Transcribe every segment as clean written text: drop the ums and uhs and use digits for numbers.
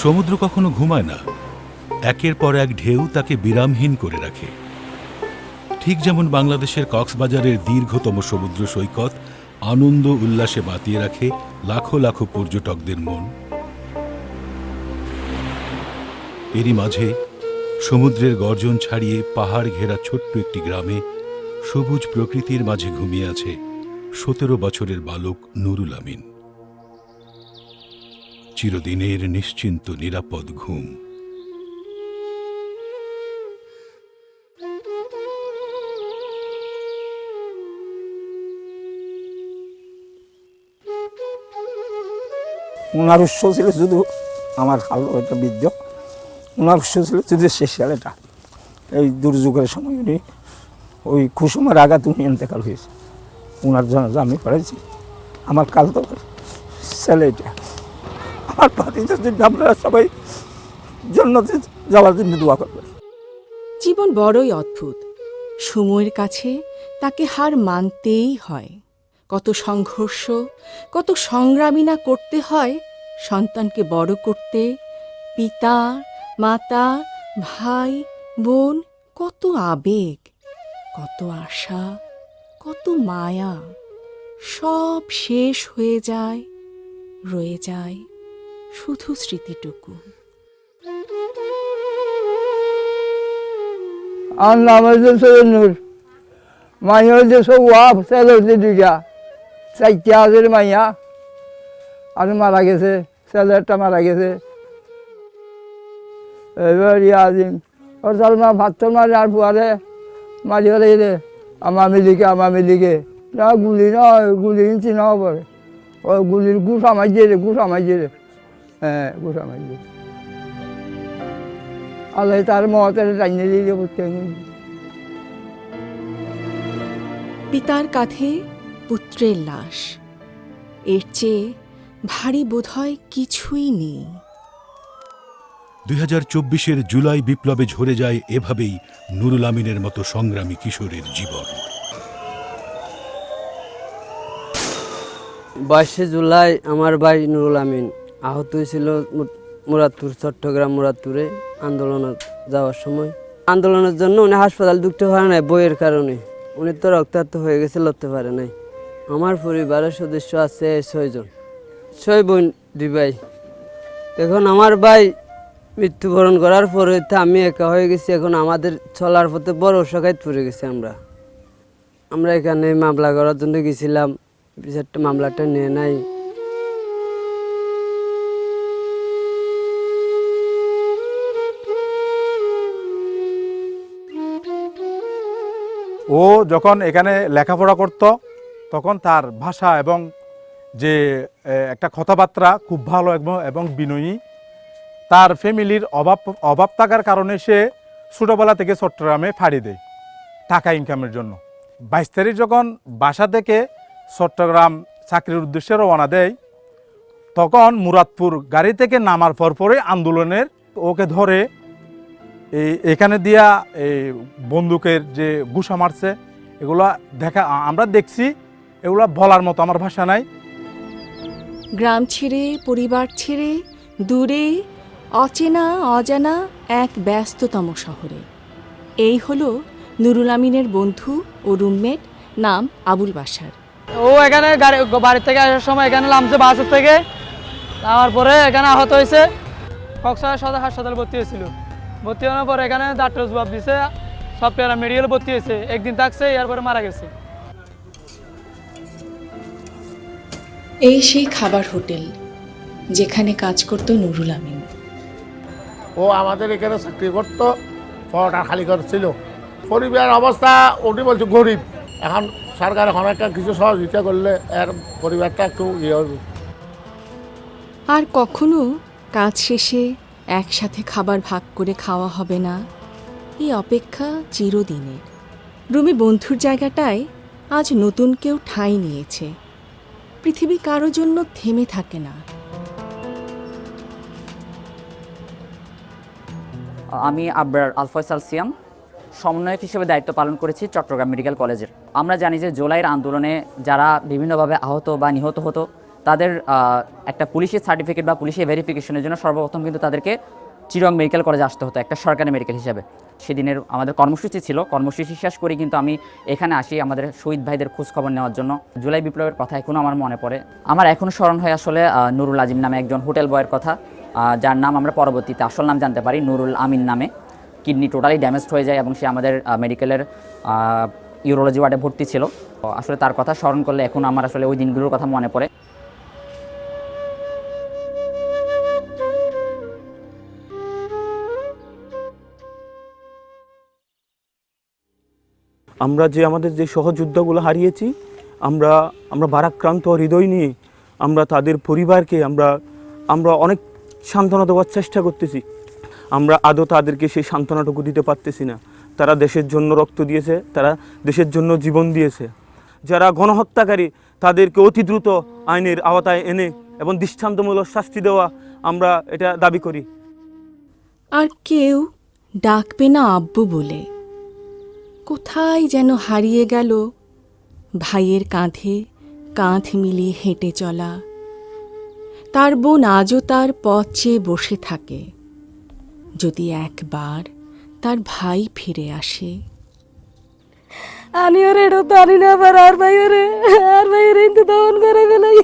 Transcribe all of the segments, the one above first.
সমুদ্র কখনো ঘুমায় না, একের পর এক ঢেউ তাকে বিরামহীন করে রাখে। ঠিক যেমন বাংলাদেশের কক্সবাজারের দীর্ঘতম সমুদ্র সৈকত আনন্দ উল্লাসে মাতিয়ে রাখে লাখো লাখো পর্যটকদের মন, এরই মাঝে সমুদ্রের গর্জন ছাড়িয়ে পাহাড় ঘেরা ছোট্ট একটি গ্রামে সবুজ প্রকৃতির মাঝে ঘুমিয়ে আছে 17 বছরের বালক নুরুল আমিন। চিরদিনের নিশ্চিন্ত নিরাপদ ঘুম। ওনার উৎস ছিল শুধু আমার খালো একটা বৃদ্ধ, ওনার উৎস ছিল শুধু সে ছেলেটা। এই দুর্যোগের সময় উনি ওই কুসুমের আঘাত উনি ইন্তেকাল হয়েছে, ওনার জন্য আমি পড়েছি। আমার কাল তো ছেলেটা আমার ভাতিজার জন্য আপনারা সবাই জান্নাতে যাওয়ার জন্য দোয়া করবেন। জীবন বড়ই অদ্ভুত, সময়ের কাছে তাকে হার মানতেই হয়। কত সংঘর্ষ, কত সংগ্রামী না করতে হয় সন্তানকে বড় করতে। পিতা, মাতা, ভাই, বোন, কত আবেগ, কত আশা, কত মায়া, সব শেষ হয়ে যায়, রয়ে যায় শুধু স্মৃতিটুকু। আমার নাম হচ্ছে সৈয়দ নূর, মাইয়া হচ্ছে সব ওয়াফ, ছেলে হচ্ছে দুইটা, 4টা হাজার মাইয়া আর মারা গেছে, ছেলে একটা মারা গেছে। এবার আজিম ওর মা ভাত মারে আর পুয়ারে মারি হলে রে আমার মিলিকে না গুলি নয়, গুলি ইঞ্চি না পরে ওই গুলির গুস আমাইছে রে, হ্যাঁ গুস আমাইছে। আল্লাহ তার মতের টাইনে দিলে করতে। পিতার কাঁধে পুত্রের লাশ, এর চেয়ে ভারী বোধহয় কিছুই নেই। 2024-এর জুলাই বিপ্লবে ঝরে যায় এভাবেই নুরুল আমিনের মতো সংগ্রামী কিশোরের জীবন। 22 জুলাই আমার ভাই নুরুল আমিন আহত হয়েছিল মুরাদপুর, চট্টগ্রাম মুরাদপুরে আন্দোলনে যাওয়ার সময়। আন্দোলনের জন্য উনি হাসপাতাল ঢুকতে পারে নাই বইয়ের কারণে, উনি তো রক্তাক্ত হয়ে গেছে, লড়তে পারে নাই। আমার পরিবারের সদস্য আছে 6 জন, 6 বোন 2 ভাই। এখন আমার ভাই মৃত্যুবরণ করার পরে আমি একা হয়ে গেছি। এখন আমাদের চলার পথে বড় অসহায় পড়ে গেছি। আমরা এখানে মামলা করার জন্য গেছিলাম, বিচারটা মামলাটা নিয়ে নাই। ও যখন এখানে লেখাপড়া করত তখন তার ভাষা এবং যে একটা কথাবার্তা খুব ভালো এবং বিনয়ী। তার ফ্যামিলির অভাব থাকার কারণে সে ছোটোবেলা থেকে চট্টগ্রামে ফাড়ি দেয় টাকা ইনকামের জন্য। 22 তারিখ যখন বাসা থেকে চট্টগ্রাম চাকরির উদ্দেশ্যে রওনা দেয়, তখন মুরাদপুর গাড়ি থেকে নামার পরে আন্দোলনের ওকে ধরে এখানে দিয়া এই বন্দুকের যে গুছা মারছে, এগুলা আমরা দেখছি, এগুলা বলার মতো আমার ভাষা নাই। গ্রাম ছেড়ে, পরিবার ছেড়ে, দূরে, অচেনা অজানা এক ব্যস্ততম শহরে। এই হলো নুরুল আমিনের বন্ধু ও রুমমেট, নাম আবুল বাশার। ও এখানে বাড়ি থেকে আসার সময় এখানে নামছে বাসের থেকে, নামার পরে এখানে আহত হয়েছে। কক্সবাজার সদর হাসপাতালে ভর্তি হয়েছিল। ভর্তি হওয়ার পরে এখানে ডাক্তার জবাব দিছে, সব মেডিকেলে ভর্তি হয়েছে, একদিন থাকছে, এরপরে মারা গেছে। এই সেই খাবার হোটেল যেখানে কাজ করত নুরুল আমিন। ও আমাদের এখানে চাকরি করতো, পড়াটা খালি করছিল। পরিবার অবস্থা উনি বলছে গরিব, এখন সরকার এখন একটা কিছু সহযোগিতা করলে এর পরিবারটা একটু ইয়ে হবে। আর কখনো কাজ শেষে একসাথে খাবার ভাগ করে খাওয়া হবে না, এই অপেক্ষা চিরদিনের। রুমে বন্ধুর জায়গাটায় আজ নতুন কেউ ঠাঁই নিয়েছে। পৃথিবী কারো জন্য থেমে থাকে না। আমি আবরার আল ফয়সাল সিয়াম, সমন্বয়ক হিসেবে দায়িত্ব পালন করেছি চট্টগ্রাম মেডিকেল কলেজের। আমরা জানি যে জুলাইয়ের আন্দোলনে যারা বিভিন্নভাবে আহত বা নিহত হতো তাদের একটা পুলিশের সার্টিফিকেট বা পুলিশের ভেরিফিকেশনের জন্য সর্বপ্রথম কিন্তু তাদেরকে চিরং মেডিকেল কলেজে আসতে হতো একটা সরকারি মেডিকেল হিসাবে। সেদিনের আমাদের কর্মসূচি ছিল, কর্মসূচি শেষ করে কিন্তু আমি এখানে আসি আমাদের শহীদ ভাইদের খোঁজখবর নেওয়ার জন্য। জুলাই বিপ্লবের কথা এখনও আমার মনে পড়ে। আমার এখনও স্মরণ হয় আসলে নুরুল আজিম নামে একজন হোটেল বয়ের কথা, যার নাম আমরা পরবর্তীতে আসল নাম জানতে পারি নুরুল আমিন নামে। কিডনি টোটালি ড্যামেজড হয়ে যায় এবং সে আমাদের মেডিকেলের ইউরোলজি ওয়ার্ডে ভর্তি ছিল। আসলে তার কথা স্মরণ করলে এখন আমার আসলে ওই দিনগুলোর কথা মনে পড়ে। আমরা যে আমাদের যে সহযোদ্ধাগুলো হারিয়েছি, আমরা ভারাক্রান্ত হৃদয় নিয়ে আমরা তাদের পরিবারকে আমরা অনেক সান্ত্বনা দেওয়ার চেষ্টা করতেছি। আমরা আদৌ তাদেরকে সেই সান্ত্বনাটুকু দিতে পারতেছি না। তারা দেশের জন্য রক্ত দিয়েছে, তারা দেশের জন্য জীবন দিয়েছে। যারা গণহত্যাকারী তাদেরকে অতি দ্রুত আইনের আওতায় এনে এবং দৃষ্টান্তমূলক শাস্তি দেওয়া আমরা এটা দাবি করি। আর কেউ ডাকবে না আব্বু বলে। কোথায় যেন হারিয়ে গেল ভাইয়ের কাঁধে কাঁধ মিলিয়ে হেঁটে চলা। তার বোন আজও তার পথ চেয়ে বসে থাকে, যদি একবার তার ভাই ফিরে আসে। আনি ওরে এটা তো আনি না আবার আর ভাইয়ের ইন্তু দহন করে ফেলাই।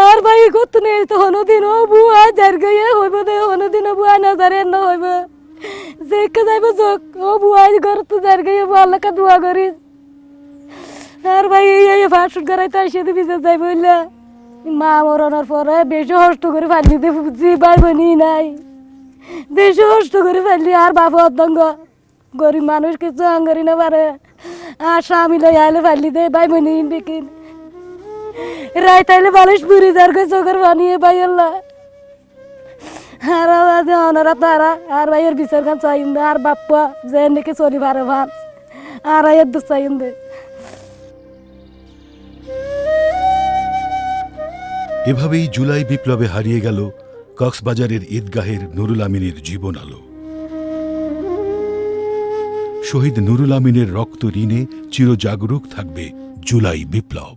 আর ভাই কত নেই তো হনদিন ও বুয়া যার গিয়ে হইব দে হনদিন বুয়া না যারে না হইব দেখে যাইব যোগ ও বুয়া ঘর তো যার গিয়ে আল্লাহকে দোয়া করি। আর ভাই এই ফাঁসুট গড়াইতে আসে দিবি যাইব বললে মা মরণের পরে বেশি কষ্ট করে ফালি দে বুঝি ভাই বোনই নাই, বেশি কষ্ট করে ফালি। আর বাবা অর্ধঙ্গ গরিব মানুষ কিছু আঙ্গরি না পারে। আর স্বামী লই আইলে ফালি দে ভাই বোনই বেকিন রাইত আইলে বালিশ পুরি যার গে চোখের বানিয়ে ভাই আল্লাহ। আর ওনারা তারা আর ভাইয়ের বিচার গান চাইন দে। আর বাপ্পা যে নাকি চলি পারে ভাত আর আয়ের দু চাইন দে। এভাবেই জুলাই বিপ্লবে হারিয়ে গেল কক্সবাজারের ঈদগাহের নুরুল আমিনের জীবন আলো। শহীদ নুরুল আমিনের রক্ত ঋণে চিরজাগরুক থাকবে জুলাই বিপ্লব।